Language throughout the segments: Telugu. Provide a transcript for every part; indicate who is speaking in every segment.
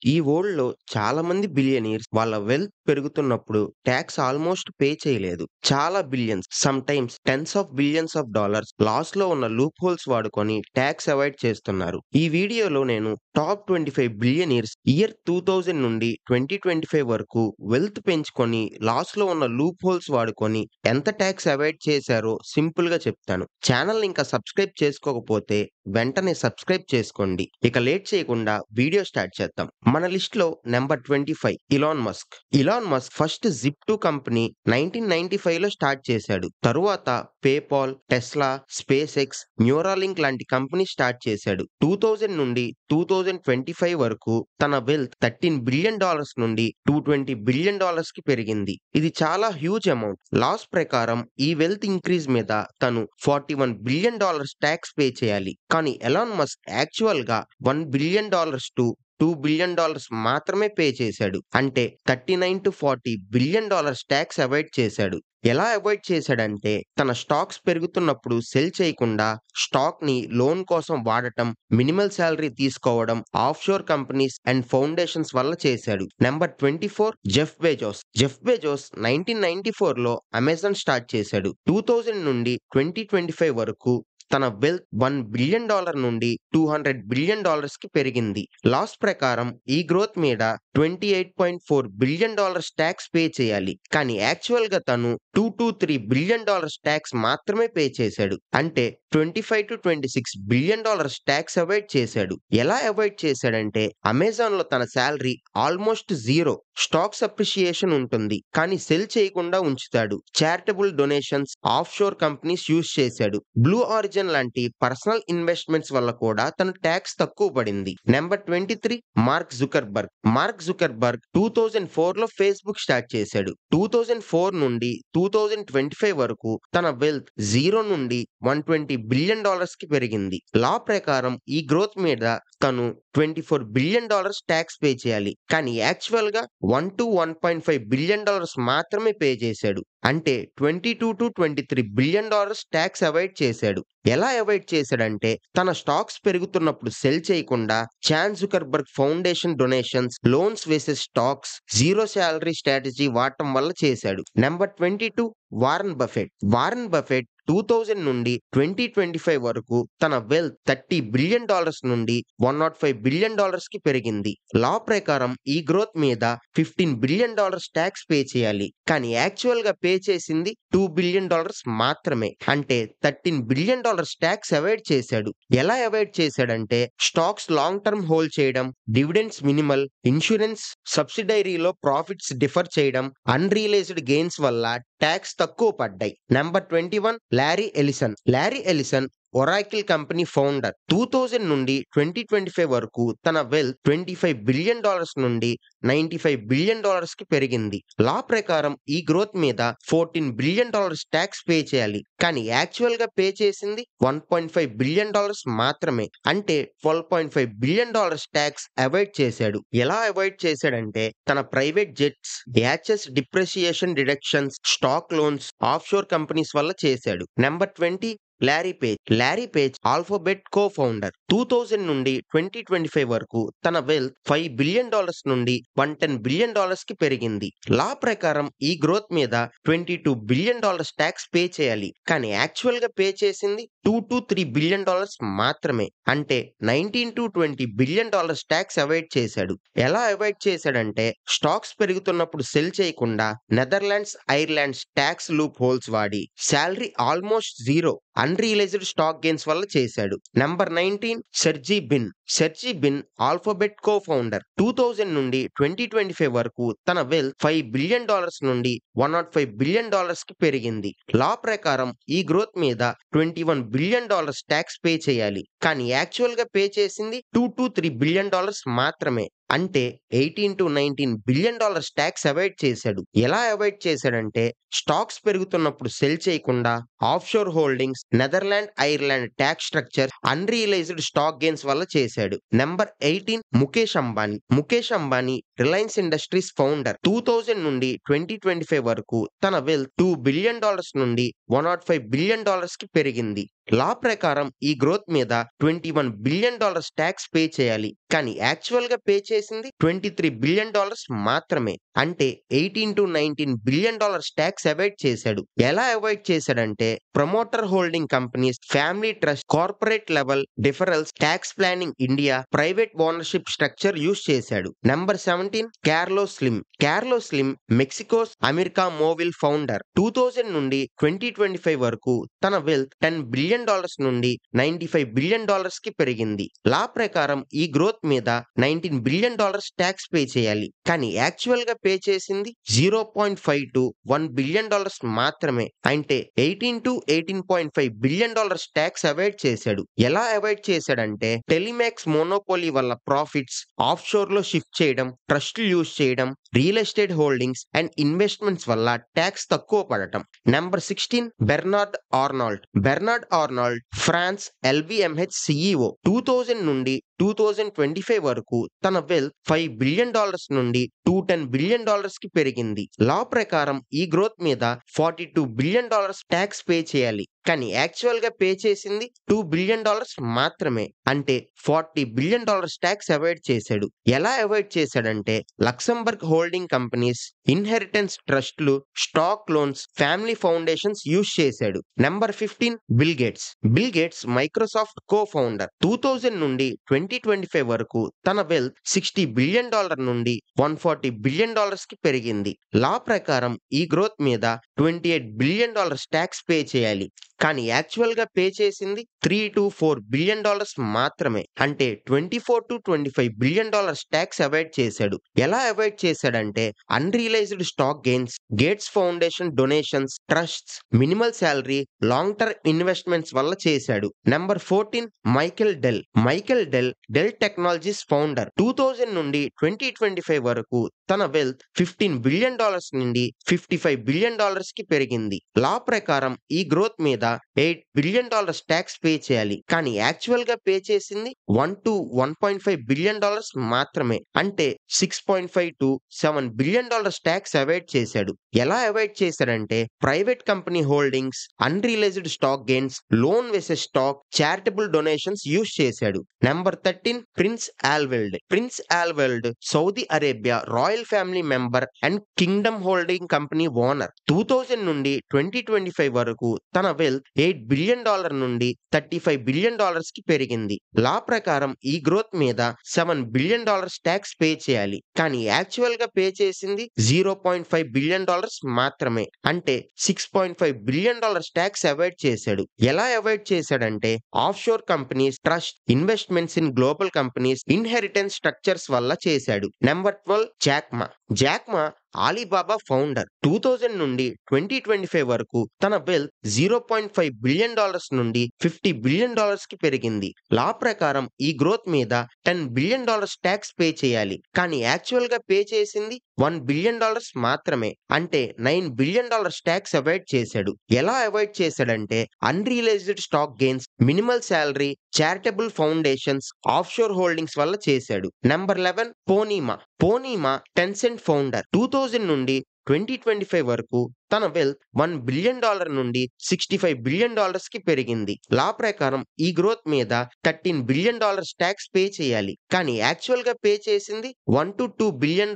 Speaker 1: ఈ వరల్డ్‌లో చాలామంది బిలియనీర్స్ వాళ్ళ వెల్త్ పెరుగుతున్నప్పుడు టాక్స్ ఆల్మోస్ట్ పే చేయలేదు. చాలా billions sometimes tens of billions of dollars లాస్‌లో ఉన్న లూప్ హోల్స్ వాడుకొని టాక్స్ అవాయిడ్ చేస్తున్నారు. ఈ వీడియోలో నేను టాప్ 25 బిలియనీర్స్ ఇయర్ 2000 నుండి 2025 వరకు వెల్త్ పెంచుకొని లాస్‌లో ఉన్న లూప్ హోల్స్ వాడుకొని ఎంత టాక్స్ అవాయిడ్ చేశారో సింపుల్‌గా చెప్తాను. ఛానల్‌ని ఇంకా సబ్స్క్రైబ్ చేసుకోకపోతే వెంటనే సబ్స్క్రైబ్ చేసుకోండి. ఇక లేట్ చేయకుండా వీడియో స్టార్ట్ చేద్దాం. మన లిస్ట్ లో number 25 Elon Musk. Elon Musk first Zip2 company 1995 లో స్టార్ట్ చేశాడు. తరువాత PayPal, Tesla, SpaceX, Neuralink లాంటి కంపెనీ స్టార్ట్ చేశాడు. 2000 నుండి 2025 వరకు తన వెల్త్ $13 బిలియన్ నుండి $220 బిలియన్ కి పెరిగింది. ఇది చాలా హ్యూజ్ అమౌంట్. లాస్ ప్రకారం ఈ వెల్త్ ఇంక్రీజ్ మీద తను $41 బిలియన్ ట్యాక్స్ పే చేయాలి. కానీ ఎలాన్ మస్క్ యాక్చువల్ గా $1 బిలియన్ టు $2 బిలియన్ మాత్రమే పే చేశాడు. అంటే 39 టు $40 బిలియన్ ట్యాక్స్ అవాయిడ్ చేశాడు. ఎలా అవాయిడ్ చేశాడంటే తన స్టాక్స్ పెరుగుతున్నప్పుడు సెల్ చేయకుండా స్టాక్ ని లోన్ కోసం వాడటం, మినిమల్ శాలరీ తీసుకోవడం, ఆఫ్‌షోర్ కంపెనీస్ అండ్ ఫౌండేషన్స్ వల్ల చేశాడు. Number 24 Jeff Bezos. Jeff Bezos 1994లో అమెజాన్ స్టార్ట్ చేశాడు. 2000 నుండి 2025 వరకు తన వెల్త్ $1 బిలియన్ నుండి $200 బిలియన్ కి పెరిగింది. లాస్ ప్రకారం ఈ గ్రోత్ మీద $28.4 బిలియన్ ట్యాక్స్ పే చేయాలి. కానీ యాక్చువల్ గా తను $2 to $3 బిలియన్ ట్యాక్స్ మాత్రమే పే చేశాడు. అంటే 25 to $26 బిలియన్ ట్యాక్స్ అవాయిడ్ చేశాడు. ఎలా అవాయిడ్ చేశాడంటే అమెజాన్ లో తన salary almost zero. Stocks appreciation ఉంటుంది కానీ సెల్ చేయకుండా ఉంచుతాడు. Charitable donations, offshore companies use చేశాడు. బ్లూ ఆరిజిన్ లాంటి పర్సనల్ ఇన్వెస్ట్మెంట్స్ వల్ల కూడా తన ట్యాక్స్ తక్కువ పడింది. Number 23 Mark Zuckerberg. Mark Zuckerberg 2004లో ఫేస్బుక్ స్టార్ట్ చేశాడు. 2004 నుండి 2025 వరకు తన వెల్త్ జీరో నుండి $120 బిలియన్ కి పెరిగింది. లా ప్రకారం ఈ గ్రోత్ మీద తను $24 బిలియన్ ట్యాక్స్ పే చేయాలి. కానీ యాక్చువల్ గా $1 to $1.5 బిలియన్ మాత్రమే పే చేశాడు. అంటే 22 to $23 బిలియన్ ట్యాక్స్ అవాయిడ్ చేశాడు. ఎలా అవాయిడ్ చేశాడంటే తన స్టాక్స్ పెరుగుతున్నప్పుడు సెల్ చేయకుండా Chan Zuckerberg foundation donations, loans versus stocks, zero salary strategy వాడటం వల్ల చేశాడు. Number 22 Warren Buffett. Warren Buffett 2000 నుండి 2025 వరకు తన వెల్త్ $30 బిలియన్ నుండి $105 బిలియన్ కి పెరిగింది. లా ప్రకారం ఈ గ్రోత్ మీద $15 బిలియన్ ట్యాక్స్ పే చేయాలి. కానీ యాక్చువల్ గా పే చేసింది $2 బిలియన్ మాత్రమే. అంటే $13 బిలియన్ ట్యాక్స్ అవాయిడ్ చేశాడు. ఎలా అవాయిడ్ చేశాడంటే స్టాక్స్ లాంగ్ టర్మ్ హోల్డ్ చేయడం, డివిడెండ్స్ మినిమల్, ఇన్సూరెన్స్ సబ్సిడైరీలో ప్రాఫిట్స్ డిఫర్ చేయడం, అన్రియలైజ్డ్ గెయిన్స్ వల్ల ట్యాక్స్ తక్కువ పడ్డాయి. Number 21 Larry Ellison. Larry Ellison Oracle company founder. 2000 నుండి 2025 వరకు తన వెల్త్ $25 బిలియన్ నుండి $95 బిలియన్ కి పెరిగింది. లా ప్రకారం ఈ గ్రోత్ మీద $14 బిలియన్ ట్యాక్స్ పే చేయాలి. కానీ యాక్చువల్ గా పే చేసింది $1.5 బిలియన్ మాత్రమే. అంటే $12.5 బిలియన్ ట్యాక్స్ అవాయిడ్ చేశాడు. ఎలా అవాయిడ్ చేశాడంటే తన ప్రైవేట్ జెట్స్, యాచెస్ depreciation deductions, stock loans, offshore companies వల్ల చేశాడు. Number 20 Larry Page. Larry Page Alphabet co founder. 2000 నుండి 2025 వరకు తన వెల్త్ $5 బిలియన్ నుండి $110 బిలియన్ కి పెరిగింది. లా ప్రకారం ఈ గ్రోత్ మీద $22 బిలియన్ ట్యాక్స్ పే చేయాలి. కానీ యాక్చువల్ గా పే చేసింది $2 to $3 బిలియన్ మాత్రమే. అంటే $19 to $20 బిలియన్ ట్యాక్స్ అవాయిడ్ చేశాడు. ఎలా అవాయిడ్ చేశాడంటే స్టాక్స్ పెరుగుతున్నప్పుడు సెల్ చేయకుండా Netherlands, Irelands tax loopholes వాడి salary almost zero, unrealised stock gains వల్ల చేశాడు. Number 19 Sergey Brin. Sergey Brin Alphabet co founder. 2000 నుండి 2025 వరకు తన వెల్త్ $5 బిలియన్ నుండి $105 బిలియన్ కి పెరిగింది. లా ప్రకారం ఈ గ్రోత్ మీద $21 బిలియన్ ట్యాక్స్ పే చేయాలి. కానీ యాక్చువల్ గా పే చేసింది $2 to $3 బిలియన్ మాత్రమే. అంటే $18 to $19 బిలియన్ ట్యాక్స్ అవాయిడ్ చేశాడు. ఎలా అవాయిడ్ చేశాడంటే స్టాక్స్ పెరుగుతున్నప్పుడు సెల్ చేయకుండా of sure holdings, Netherland, Ireland tax structure, unrealised stock gains వల్ల చేశాడు. Number 18 Mukesh Ambani. Mukesh Ambani Reliance industries founder. 2000 నుండి 2025 వరకు తన వెల్త్ $2 బిలియన్ నుండి $105 బిలియన్ కి పెరిగింది. లా ప్రకారం ఈ గ్రోత్ మీద $21 బిలియన్ ట్యాక్స్ పే చేయాలి. కానీ యాక్చువల్ గా పే చేసింది చేసింది $23 బిలియన్ మాత్రమే. అంటే $18 to $19 బిలియన్ ట్యాక్స్ అవాయిడ్ చేశాడు. ఎలా అవాయిడ్ చేశాడంటే promoter holding companies, family trust, corporate level deferrals, tax planning India, private ownership structure use చేశాడు. Number 17 Carlos Slim. Carlos Slim Mexico's America Movil founder. 2000 నుండి 2025 వరకు తన వెల్త్ $10 బిలియన్ నుండి $95 బిలియన్ కి పెరిగింది. లా ప్రకారం ఈ గ్రోత్ మీద $19 బిలియన్ ట్యాక్స్ పే చేయాలి. కానీ యాక్చువల్ గా పే చేసింది $0.5 to $1 బిలియన్ మాత్రమే. అంటే $18 to $18.5 బిలియన్ ట్యాక్స్ అవాయిడ్ చేశాడు. ఎలా అవాయిడ్ చేశాడంటే టెలిమాక్స్ మోనోపోలీ వల్ల ప్రాఫిట్స్ ఆఫ్ షోర్ లో షిఫ్ట్ చేయడం, ట్రస్ట్లు యూజ్ చేయడం, real estate holdings and investments వల్ల ట్యాక్స్ తక్కువ పడటం. Number 16 Bernard Arnault. Bernard Arnault France LVMH CEO. 2000 నుండి 2025 వరకు తన వెల్త్ $5 బిలియన్ నుండి $210 బిలియన్ కి పెరిగింది. లా ప్రకారం ఈ గ్రోత్ మీద $42 బిలియన్ ట్యాక్స్ పే చేయాలి. కానీ యాక్చువల్ గా పే చేసింది $2 బిలియన్ మాత్రమే. అంటే $40 బిలియన్ ట్యాక్స్ అవాయిడ్ చేశాడు. ఎలా అవాయిడ్ చేశాడంటే లక్సంబర్గ్ హోల్డింగ్ కంపెనీస్, ఇన్హెరిటెన్స్ ట్రస్ట్లు, stock loans, family foundations use చేశాడు. Number 15 Bill Gates. Bill Gates Microsoft co founder. 2000 నుండి 2025 వరకు తన వెల్త్ $60 బిలియన్ నుండి $140 బిలియన్ కి పెరిగింది. లా ప్రకారం ఈ గ్రోత్ మీద $28 బిలియన్ ట్యాక్స్ పే చేయాలి. కానీ యాక్చువల్ గా పే చేసింది $3 to $4 బిలియన్ మాత్రమే. అంటే $24 to $25 బిలియన్ ట్యాక్స్ అవాయిడ్ చేశాడు. ఎలా అవాయిడ్ చేశాడంటే unrealised stock gains, Gates foundation donations, trusts, minimal salary, long term investments వల్ల చేశాడు. Number 14 Michael Dell. Michael Dell Dell Technologies founder. 2000 నుండి 2025 వరకు తన వెల్త్ $15 బిలియన్ నుండి $55 బిలియన్ కి పెరిగింది. లా ప్రకారం ఈ గ్రోత్ మీద $8 బిలియన్ ట్యాక్స్ పే చేయాలి. కానీ యాక్చువల్ గా పే చేసింది $1 to $1.5 బిలియన్ మాత్రమే. అంటే $6.5 to $7 బిలియన్ ట్యాక్స్ అవాయిడ్ చేశాడు. ఎలా అవాయిడ్ చేశాడంటే private company holdings, unrealized stock gains, loan versus stock, charitable donations use చేశాడు. Number 13 Prince Alwaleed. Prince Alwaleed Saudi Arabia royal family member and kingdom holding company owner. 2000 నుండి 2025 వరకు తన వెల్త్ $8 బిలియన్ నుండి $35 బిలియన్ కి పెరిగింది. లా ప్రకారం ఈ గ్రోత్ మీద $7 బిలియన్ ట్యాక్స్ పే చేయాలి. కానీ యాక్చువల్ గా పే చేసింది $0.5 బిలియన్ మాత్రమే. అంటే $6.5 బిలియన్ ట్యాక్స్ అవాయిడ్ చేశాడు. ఎలా అవాయిడ్ చేశాడంటే of sure companies, trust, investments in global companies, inheritance structures వల్ల చేశాడు. Number 12 Jack Ma. Jack Ma Ali Baba founder. 2000 నుండి 2025 వరకు తన వెల్త్ $0.5 బిలియన్ నుండి $50 బిలియన్ కి పెరిగింది. లా ప్రకారం ఈ గ్రోత్ మీద $10 బిలియన్ ట్యాక్స్ పే చేయాలి. కానీ యాక్చువల్ గా పే చేసింది $1 బిలియన్ మాత్రమే. అంటే $9 బిలియన్ ట్యాక్స్ అవాయిడ్ చేశాడు. ఎలా అవాయిడ్ చేశాడంటే unrealised stock gains, minimal salary, charitable foundations, offshore holdings వల్ల చేశాడు. Number 11 Pony Ma. Pony Ma Tencent founder. 2000 నుండి 2025 వరకు తన వెల్త్ $1 బిలియన్ నుండి $65 బిలియన్ కి పెరిగింది. లా ప్రకారం ఈ గ్రోత్ మీద $13 బిలియన్ ట్యాక్స్ పే చేయాలి. కానీ యాక్చువల్ గా పే చేసింది $1 to $2 బిలియన్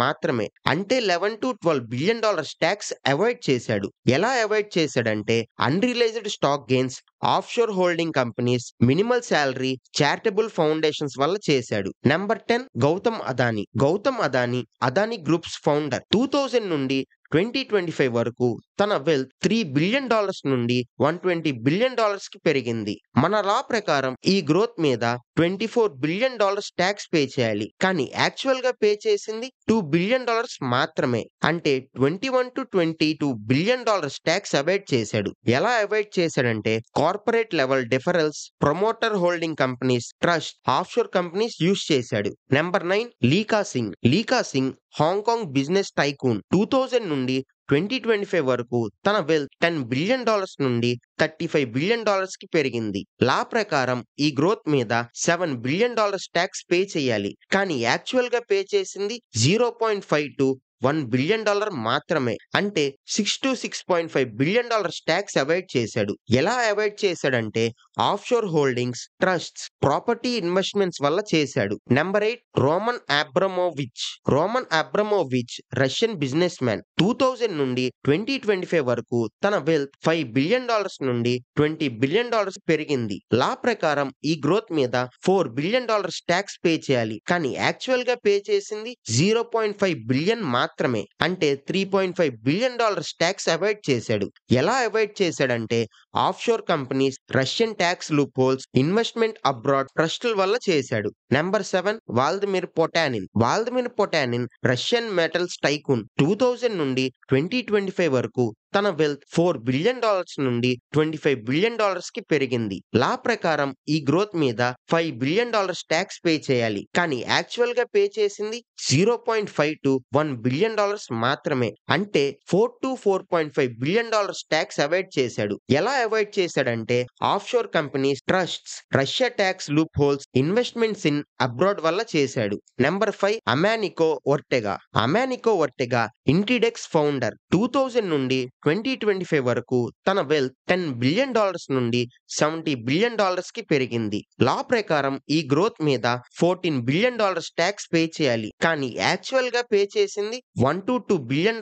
Speaker 1: మాత్రమే. అంటే $11 to $12 బిలియన్ ట్యాక్స్ అవాయిడ్ చేశాడు. ఎలా అవాయిడ్ చేశాడంటే unrealised stock gains, offshore holding companies, minimal salary, charitable foundations వల్ల చేశాడు. Number 10 Gautam Adani. Gautam Adani Adani groups founder. 2000 నుండి 2025 వరకు తన వెల్త్ $3 బిలియన్ నుండి $120 బిలియన్ కి పెరిగింది. మన లా ప్రకారం ఈ గ్రోత్ మీద $24 బిలియన్ ట్యాక్స్ పే చేయాలి. కానీ యాక్చువల్ గా పే చేసింది $2 బిలియన్ మాత్రమే. అంటే $21 to $22 బిలియన్ ట్యాక్స్ అవాయిడ్ చేశాడు. ఎలా అవాయిడ్ చేశాడంటే corporate level deferrals, promoter holding companies, trust, offshore companies use చేశాడు. Number 9 Li Ka Shing. Li Ka Shing Hong Kong business tycoon. 2000 నుండి 2025 వరకు తన వెల్త్ $10 బిలియన్ నుండి $35 బిలియన్ కి పెరిగింది. లా ప్రకారం ఈ గ్రోత్ మీద $7 బిలియన్ ట్యాక్స్ పే చేయాలి. కానీ యాక్చువల్ గా పే చేసింది $0.5 to $1 బిలియన్ మాత్రమే. అంటే $6 to $6.5 బిలియన్ ట్యాక్స్ అవాయిడ్ చేశాడు. ఎలా అవాయిడ్ చేశాడంటే offshore holdings, trusts, property investments వల్ల చేశాడు. Number 8 Roman Abramovich. Roman Abramovich Russian businessman. 2000 నుండి 2025 వరకు తన వెల్త్ $5 బిలియన్ నుండి $20 బిలియన్ పెరిగింది. లా ప్రకారం ఈ గ్రోత్ మీద $4 బిలియన్ ట్యాక్స్ పే చేయాలి. కానీ యాక్చువల్ గా పే చేసింది $0.5 బిలియన్ మాత్రమే. అంటే $3.5 బిలియన్ ట్యాక్స్ అవాయిడ్ చేశాడు. ఎలా అవాయిడ్ చేశాడంటే offshore companies, Russian tax loopholes, investment abroad, ట్రస్టుల వల్ల చేశాడు. Number 7 Vladimir Potanin. Vladimir Potanin Russian metals tycoon. 2000 నుండి 2025 వరకు తన వెల్త్ $4 బిలియన్ నుండి $25 బిలియన్ కి పెరిగింది. లా ప్రకారం ఈ గ్రోత్ మీద $5 బిలియన్ ట్యాక్స్ పే చేయాలి. కానీ యాక్చువల్ గా పే చేసింది $0.5 to $1 బిలియన్ మాత్రమే. అంటే $4 to $4.5 బిలియన్ ట్యాక్స్ అవాయిడ్ చేశాడు. ఎలా అవాయిడ్ చేశాడంటే offshore companies, trusts, Russia tax loopholes, investments in abroad వల్ల చేశాడు. Number 5 Amancio Ortega. Amancio Ortega Inditex founder. 2000 నుండి 2025 వరకు తన వెల్త్ $10 బిలియన్ నుండి $70 బిలియన్ కి పెరిగింది. లా ప్రకారం ఈ గ్రోత్ మీద $14 బిలియన్ ట్యాక్స్ పే చేయాలి. కానీ యాక్చువల్ గా పే చేసింది $1 to $2 బిలియన్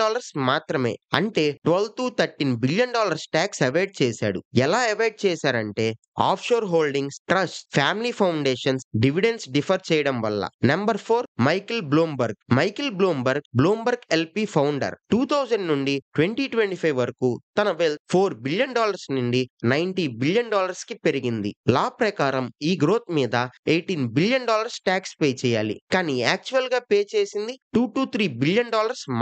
Speaker 1: మాత్రమే. అంటే $12 to $13 బిలియన్ ట్యాక్స్ అవాయిడ్ చేశాడు. ఎలా అవాయిడ్ చేశారంటే offshore holdings, trust, family foundations, dividends defer చేయడం వల్ల. Number 4 Michael Bloomberg. Michael Bloomberg LP founder. 2000 నుండి 2025 వరకు తన వెల్త్ $4 బిలియన్ నుండి $90 బిలియన్ కి పెరిగింది. లా ప్రకారం ఈ గ్రోత్ మీద $18 బిలియన్ ట్యాక్స్ పే చేయాలి. కానీ యాక్చువల్ గా పే చేసింది $2 to $3 బిలియన్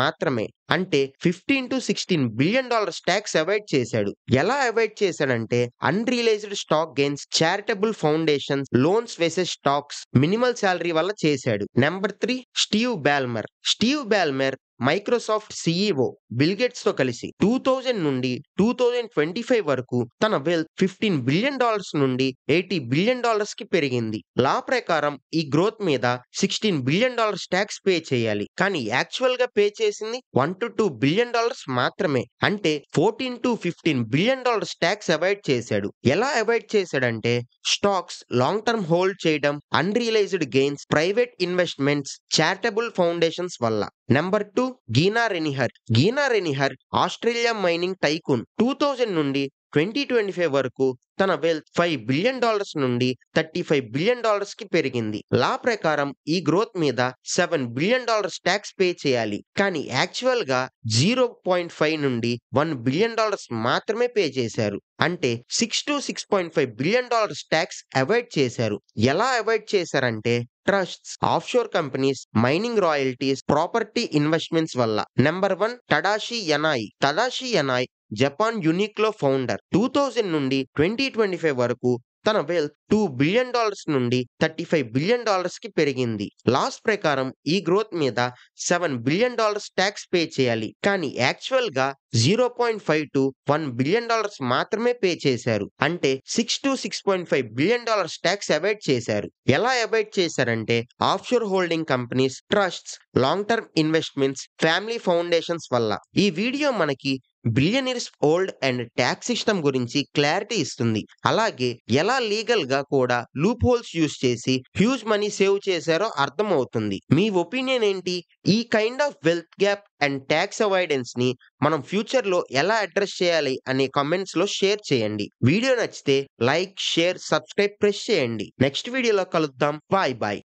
Speaker 1: మాత్రమే. అంటే $15 to $16 బిలియన్ ట్యాక్స్ అవాయిడ్ చేశాడు. ఎలా అవాయిడ్ చేశాడంటే unrealised stock gains, charitable foundations, loans వెసెస్ stocks, minimal salary వల్ల చేశాడు. Number 3 Steve Ballmer. Steve Ballmer Microsoft CEO. Bill gates తో కలిసి 2000 నుండి 2025 వరకు తన వెల్త్ $15 బిలియన్ నుండి $80 బిలియన్ కి పెరిగింది. లా ప్రకారం ఈ గ్రోత్ మీద $16 బిలియన్ ట్యాక్స్ పే చేయాలి. కానీ యాక్చువల్ గా పే చేసింది $1 to $2 బిలియన్ మాత్రమే. అంటే $14 to $15 బిలియన్ ట్యాక్స్ అవాయిడ్ చేశాడు. ఎలా అవాయిడ్ చేశాడంటే స్టాక్స్ లాంగ్ టర్మ్ హోల్డ్ చేయడం, unrealized gains, private investments, charitable foundations వల్ల. Number 2 Gina Rinehart. Gina Rinehart Australia mining tycoon. 2000 నుండి 2025 వరకు తన వెల్త్ $5 బిలియన్ నుండి $35 బిలియన్ కి పెరిగింది. లా ప్రకారం ఈ గ్రోత్ మీద $7 బిలియన్ ట్యాక్స్ పే చేయాలి. కానీ యాక్చువల్ గా 0.5 నుండి $1 బిలియన్ మాత్రమే పే చేశారు. అంటే $6 to $6.5 బిలియన్ ట్యాక్స్ అవాయిడ్ చేశారు. ఎలా అవాయిడ్ చేశారంటే trusts, offshore companies, mining royalties, property investments వల్ల. Number 1 Tadashi Yanai. Tadashi Yanai Japan Uniqlo founder. 2000 నుండి 2025 వరకు తన వెల్త్ $2 బిలియన్ నుండి $35 బిలియన్ కి పెరిగింది. లాస్ ప్రకారం ఈ గ్రోత్ మీద $7 బిలియన్ ట్యాక్స్ పే చేయాలి. కానీ యాక్చువల్ గా $0.5 to $1 బిలియన్ మాత్రమే పే చేశారు. అంటే $6 to $6.5 బిలియన్ ట్యాక్స్ అవాయిడ్ చేశారు. ఎలా అవాయిడ్ చేశారంటే offshore holding companies, trusts, long term investments, family foundations వల్ల. ఈ వీడియో మనకి billionaires old and tax system గురించి క్లారిటీ ఇస్తుంది. అలాగే ఎలా లీగల్ గా కూడా లూప్ హోల్స్ యూస్ చేసి హ్యూజ్ మనీ సేవ్ చేశారో అర్థమవుతుంది. మీ ఒపీనియన్ ఏంటి? ఈ kind of wealth gap and tax avoidance ని మనం ఫ్యూచర్ లో ఎలా అడ్రస్ చేయాలి అనే కామెంట్స్ లో షేర్ చేయండి. వీడియో నచ్చితే లైక్, షేర్, సబ్స్క్రైబ్ ప్రెస్ చేయండి. నెక్స్ట్ వీడియోలో కలుద్దాం. Bye bye.